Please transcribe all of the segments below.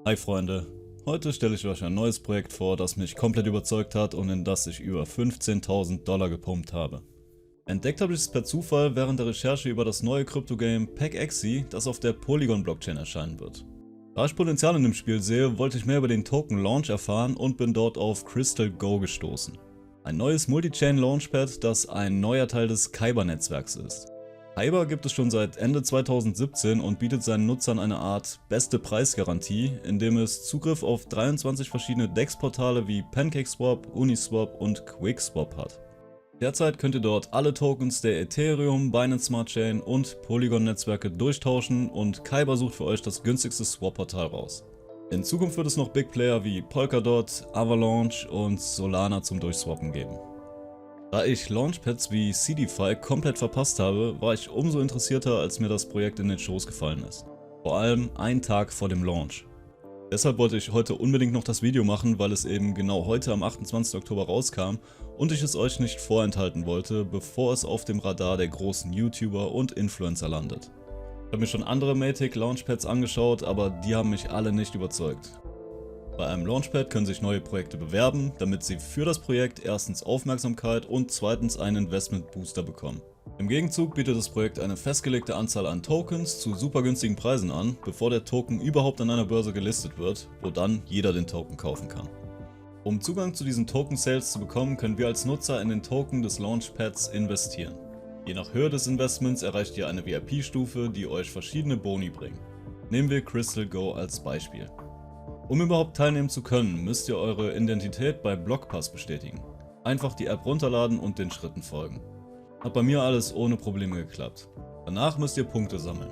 Hi Freunde, heute stelle ich euch ein neues Projekt vor, das mich komplett überzeugt hat und in das ich über 15.000 Dollar gepumpt habe. Entdeckt habe ich es per Zufall während der Recherche über das neue Kryptogame PegXi, das auf der Polygon-Blockchain erscheinen wird. Da ich Potenzial in dem Spiel sehe, wollte ich mehr über den Token Launch erfahren und bin dort auf Crystal Go gestoßen. Ein neues Multi-Chain Launchpad, das ein neuer Teil des Kyber-Netzwerks ist. Kyber gibt es schon seit Ende 2017 und bietet seinen Nutzern eine Art beste Preisgarantie, indem es Zugriff auf 23 verschiedene DEX-Portale wie PancakeSwap, Uniswap und QuickSwap hat. Derzeit könnt ihr dort alle Tokens der Ethereum, Binance Smart Chain und Polygon-Netzwerke durchtauschen und Kyber sucht für euch das günstigste Swap-Portal raus. In Zukunft wird es noch Big Player wie Polkadot, Avalanche und Solana zum Durchswappen geben. Da ich Launchpads wie CDFI komplett verpasst habe, war ich umso interessierter, als mir das Projekt in den Schoß gefallen ist. Vor allem einen Tag vor dem Launch. Deshalb wollte ich heute unbedingt noch das Video machen, weil es eben genau heute am 28. Oktober rauskam und ich es euch nicht vorenthalten wollte, bevor es auf dem Radar der großen YouTuber und Influencer landet. Ich habe mir schon andere Matic Launchpads angeschaut, aber die haben mich alle nicht überzeugt. Bei einem Launchpad können sich neue Projekte bewerben, damit sie für das Projekt erstens Aufmerksamkeit und zweitens einen Investment Booster bekommen. Im Gegenzug bietet das Projekt eine festgelegte Anzahl an Tokens zu super günstigen Preisen an, bevor der Token überhaupt an einer Börse gelistet wird, wo dann jeder den Token kaufen kann. Um Zugang zu diesen Token Sales zu bekommen, können wir als Nutzer in den Token des Launchpads investieren. Je nach Höhe des Investments erreicht ihr eine VIP-Stufe, die euch verschiedene Boni bringt. Nehmen wir Crystal Go als Beispiel. Um überhaupt teilnehmen zu können, müsst ihr eure Identität bei Blockpass bestätigen. Einfach die App runterladen und den Schritten folgen. Hat bei mir alles ohne Probleme geklappt. Danach müsst ihr Punkte sammeln.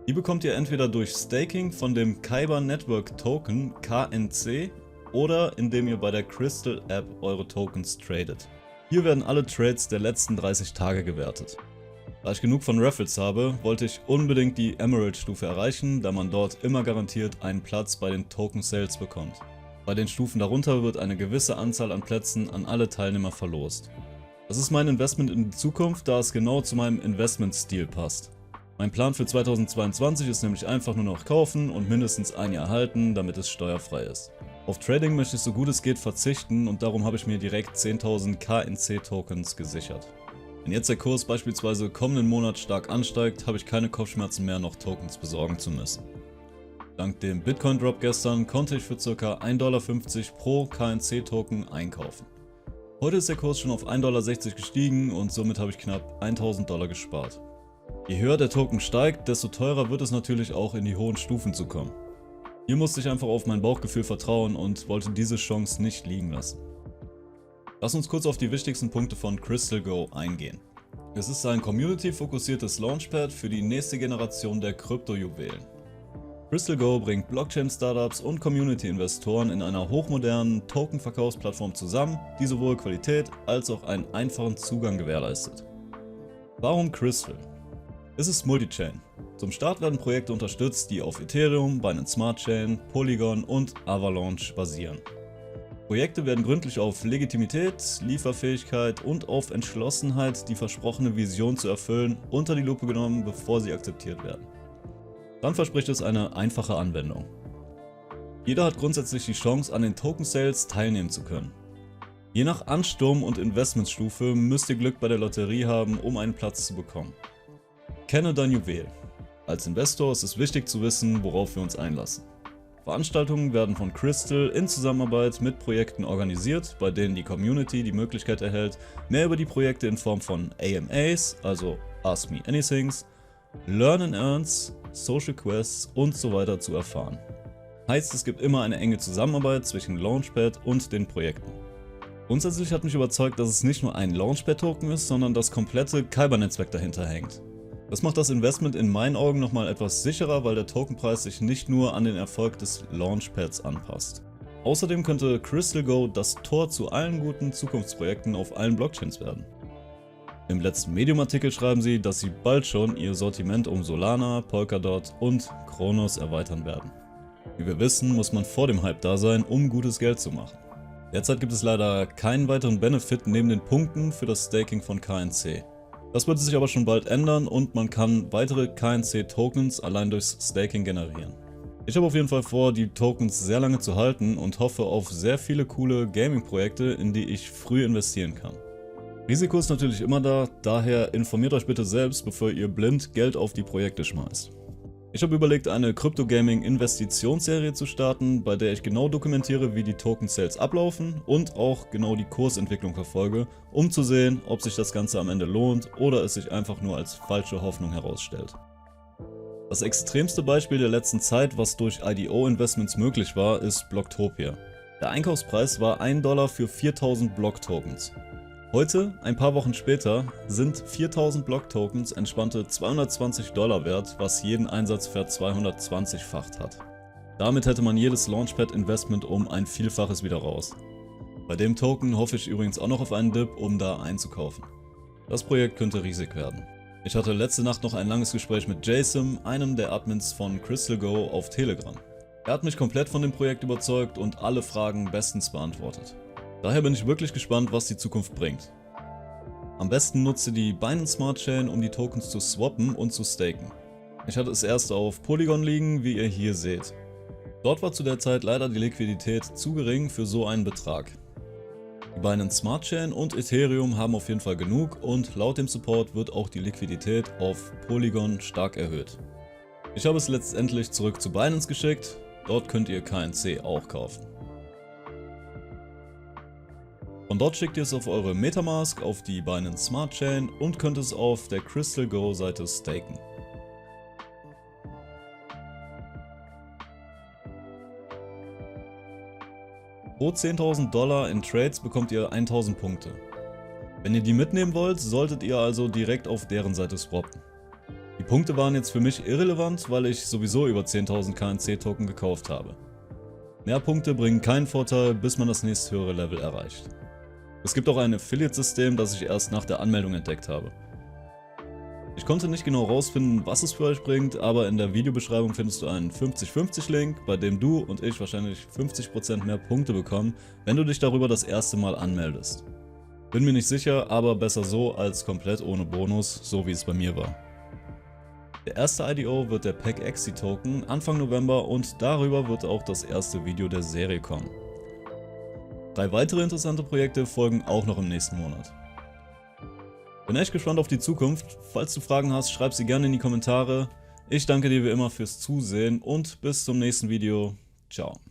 Die bekommt ihr entweder durch Staking von dem Kyber Network Token KNC oder indem ihr bei der Crystal App eure Tokens tradet. Hier werden alle Trades der letzten 30 Tage gewertet. Da ich genug von Raffles habe, wollte ich unbedingt die Emerald-Stufe erreichen, da man dort immer garantiert einen Platz bei den Token Sales bekommt. Bei den Stufen darunter wird eine gewisse Anzahl an Plätzen an alle Teilnehmer verlost. Das ist mein Investment in die Zukunft, da es genau zu meinem Investmentstil passt. Mein Plan für 2022 ist nämlich einfach nur noch kaufen und mindestens ein Jahr halten, damit es steuerfrei ist. Auf Trading möchte ich so gut es geht verzichten und darum habe ich mir direkt 10.000 KNC Tokens gesichert. Wenn jetzt der Kurs beispielsweise kommenden Monat stark ansteigt, habe ich keine Kopfschmerzen mehr, noch Tokens besorgen zu müssen. Dank dem Bitcoin Drop gestern konnte ich für ca. 1,50 Dollar pro KNC Token einkaufen. Heute ist der Kurs schon auf 1,60 Dollar gestiegen und somit habe ich knapp 1.000 Dollar gespart. Je höher der Token steigt, desto teurer wird es natürlich auch in die hohen Stufen zu kommen. Hier musste ich einfach auf mein Bauchgefühl vertrauen und wollte diese Chance nicht liegen lassen. Lass uns kurz auf die wichtigsten Punkte von Crystal Go eingehen. Es ist ein community-fokussiertes Launchpad für die nächste Generation der Kryptojuwelen. Crystal Go bringt Blockchain-Startups und Community-Investoren in einer hochmodernen Token-Verkaufsplattform zusammen, die sowohl Qualität als auch einen einfachen Zugang gewährleistet. Warum Crystal? Es ist Multi-Chain. Zum Start werden Projekte unterstützt, die auf Ethereum, Binance Smart Chain, Polygon und Avalanche basieren. Projekte werden gründlich auf Legitimität, Lieferfähigkeit und auf Entschlossenheit, die versprochene Vision zu erfüllen, unter die Lupe genommen, bevor sie akzeptiert werden. Dann verspricht es eine einfache Anwendung. Jeder hat grundsätzlich die Chance, an den Token Sales teilnehmen zu können. Je nach Ansturm und Investmentstufe müsst ihr Glück bei der Lotterie haben, um einen Platz zu bekommen. Kenne dein Juwel. Als Investor ist es wichtig zu wissen, worauf wir uns einlassen. Veranstaltungen werden von Crystal in Zusammenarbeit mit Projekten organisiert, bei denen die Community die Möglichkeit erhält, mehr über die Projekte in Form von AMAs, also Ask Me Anythings, Learn and Earns, Social Quests und so weiter zu erfahren. Heißt, es gibt immer eine enge Zusammenarbeit zwischen Launchpad und den Projekten. Grundsätzlich hat mich überzeugt, dass es nicht nur ein Launchpad-Token ist, sondern das komplette Kyber-Netzwerk dahinter hängt. Das macht das Investment in meinen Augen nochmal etwas sicherer, weil der Tokenpreis sich nicht nur an den Erfolg des Launchpads anpasst. Außerdem könnte Crystal Go das Tor zu allen guten Zukunftsprojekten auf allen Blockchains werden. Im letzten Medium-Artikel schreiben sie, dass sie bald schon ihr Sortiment um Solana, Polkadot und Kronos erweitern werden. Wie wir wissen, muss man vor dem Hype da sein, um gutes Geld zu machen. Derzeit gibt es leider keinen weiteren Benefit neben den Punkten für das Staking von KNC. Das wird sich aber schon bald ändern und man kann weitere KNC-Tokens allein durchs Staking generieren. Ich habe auf jeden Fall vor, die Tokens sehr lange zu halten und hoffe auf sehr viele coole Gaming-Projekte, in die ich früh investieren kann. Risiko ist natürlich immer da, daher informiert euch bitte selbst, bevor ihr blind Geld auf die Projekte schmeißt. Ich habe überlegt, eine Crypto-Gaming-Investitionsserie zu starten, bei der ich genau dokumentiere, wie die Token-Sales ablaufen und auch genau die Kursentwicklung verfolge, um zu sehen, ob sich das Ganze am Ende lohnt oder es sich einfach nur als falsche Hoffnung herausstellt. Das extremste Beispiel der letzten Zeit, was durch IDO-Investments möglich war, ist Blocktopia. Der Einkaufspreis war $1 für 4000 Block-Tokens. Heute, ein paar Wochen später, sind 4000 Block-Tokens entspannte $220 wert, was jeden Einsatz ver-220-facht hat. Damit hätte man jedes Launchpad-Investment um ein Vielfaches wieder raus. Bei dem Token hoffe ich übrigens auch noch auf einen Dip, um da einzukaufen. Das Projekt könnte riesig werden. Ich hatte letzte Nacht noch ein langes Gespräch mit Jason, einem der Admins von CrystalGo auf Telegram. Er hat mich komplett von dem Projekt überzeugt und alle Fragen bestens beantwortet. Daher bin ich wirklich gespannt, was die Zukunft bringt. Am besten nutze die Binance Smart Chain, um die Tokens zu swappen und zu staken. Ich hatte es erst auf Polygon liegen, wie ihr hier seht. Dort war zu der Zeit leider die Liquidität zu gering für so einen Betrag. Die Binance Smart Chain und Ethereum haben auf jeden Fall genug und laut dem Support wird auch die Liquidität auf Polygon stark erhöht. Ich habe es letztendlich zurück zu Binance geschickt, dort könnt ihr KNC auch kaufen. Von dort schickt ihr es auf eure Metamask, auf die Binance Smart Chain und könnt es auf der CrystalGo Seite staken. Pro $10.000 in Trades bekommt ihr 1000 Punkte. Wenn ihr die mitnehmen wollt, solltet ihr also direkt auf deren Seite swappen. Die Punkte waren jetzt für mich irrelevant, weil ich sowieso über 10.000 KNC Token gekauft habe. Mehr Punkte bringen keinen Vorteil, bis man das nächsthöhere Level erreicht. Es gibt auch ein Affiliate-System, das ich erst nach der Anmeldung entdeckt habe. Ich konnte nicht genau rausfinden, was es für euch bringt, aber in der Videobeschreibung findest du einen 50-50 Link, bei dem du und ich wahrscheinlich 50% mehr Punkte bekommen, wenn du dich darüber das erste Mal anmeldest. Bin mir nicht sicher, aber besser so als komplett ohne Bonus, so wie es bei mir war. Der erste IDO wird der PegXi Token Anfang November und darüber wird auch das erste Video der Serie kommen. 3 weitere interessante Projekte folgen auch noch im nächsten Monat. Bin echt gespannt auf die Zukunft. Falls du Fragen hast, schreib sie gerne in die Kommentare. Ich danke dir wie immer fürs Zusehen und bis zum nächsten Video. Ciao.